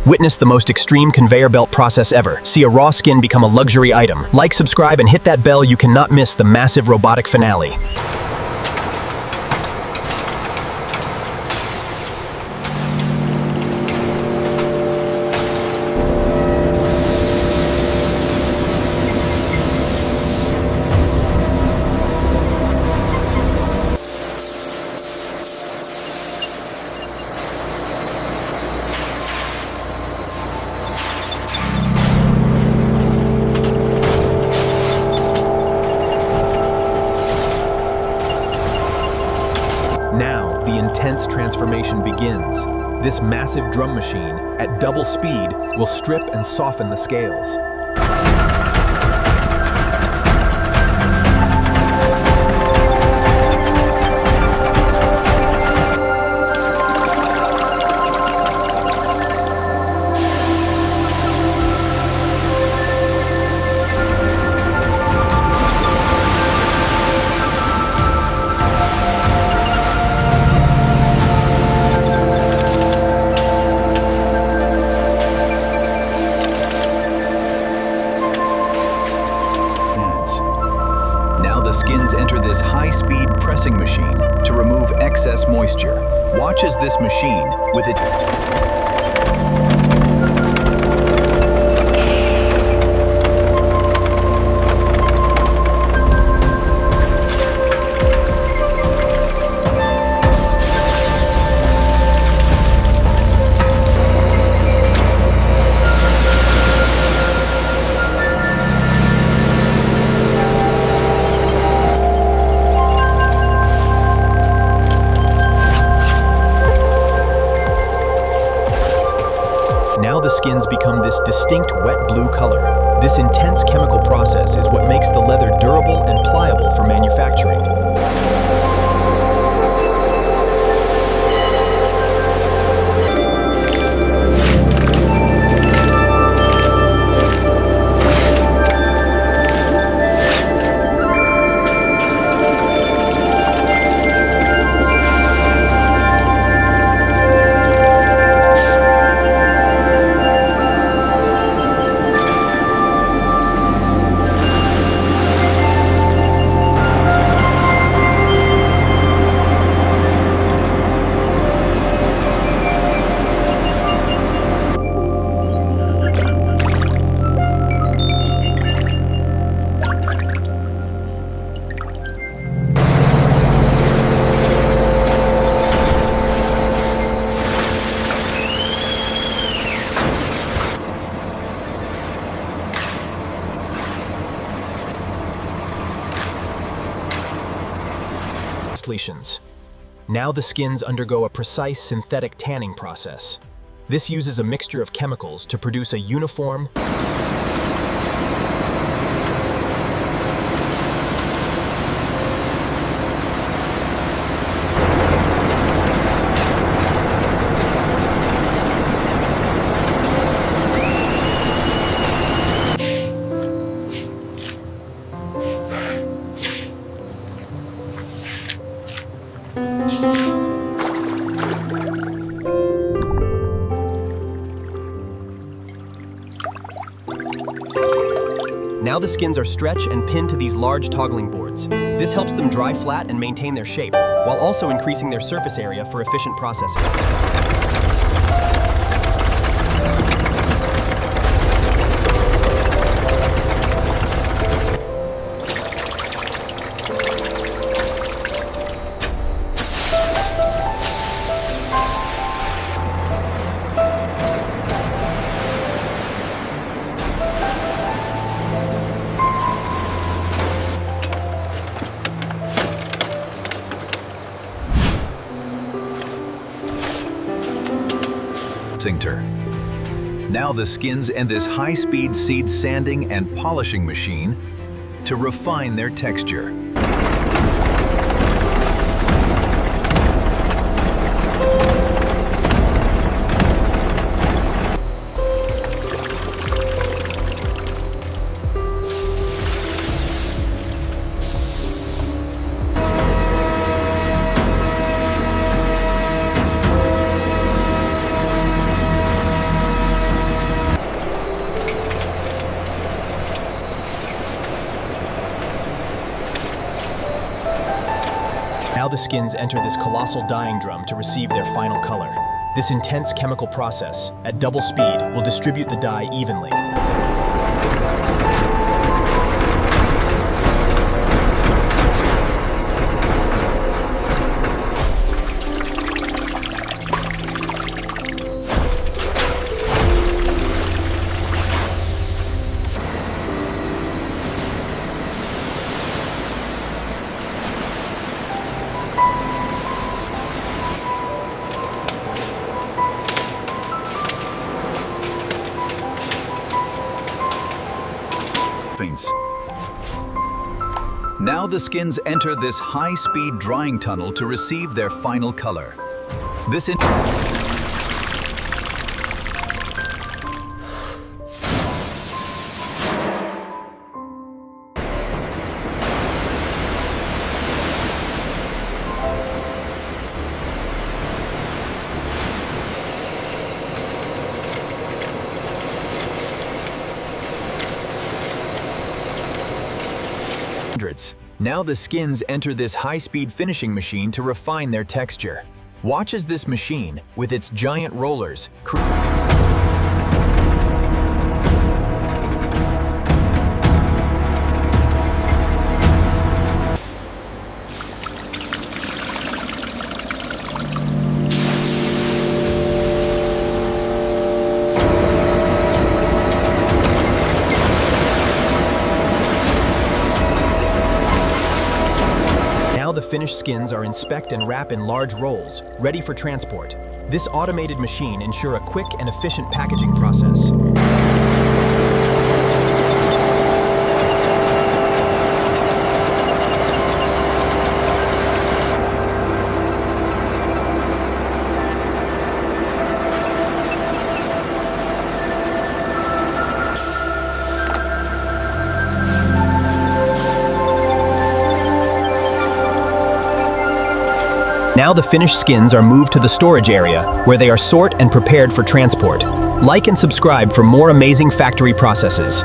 Witness the most extreme conveyor belt process ever. See a raw skin become a luxury item. Like, subscribe, and hit that bell. You cannot miss the massive robotic finale. Now, the intense transformation begins. This massive drum machine, at double speed, will strip and soften the scales. Now the skins enter this high-speed pressing machine to remove excess moisture. Watch as this machine, with it... Now the skins become this distinct wet blue color. This intense chemical process is what makes the leather durable and pliable for manufacturing. Now the skins undergo a precise synthetic tanning process. This uses a mixture of chemicals to produce a uniform, Now the skins are stretched and pinned to these large toggling boards. This helps them dry flat and maintain their shape, while also increasing their surface area for efficient processing. Now the skins and this high-speed seed sanding and polishing machine to refine their texture. Now the skins enter this colossal dyeing drum to receive their final color. This intense chemical process, at double speed, will distribute the dye evenly. Now the skins enter this high-speed drying tunnel to receive their final color. Now the skins enter this high-speed finishing machine to refine their texture. Watch as this machine, with its giant rollers, the finished skins are inspect and wrap in large rolls, ready for transport. This automated machine ensures a quick and efficient packaging process. Now the finished skins are moved to the storage area, where they are sorted and prepared for transport. Like and subscribe for more amazing factory processes.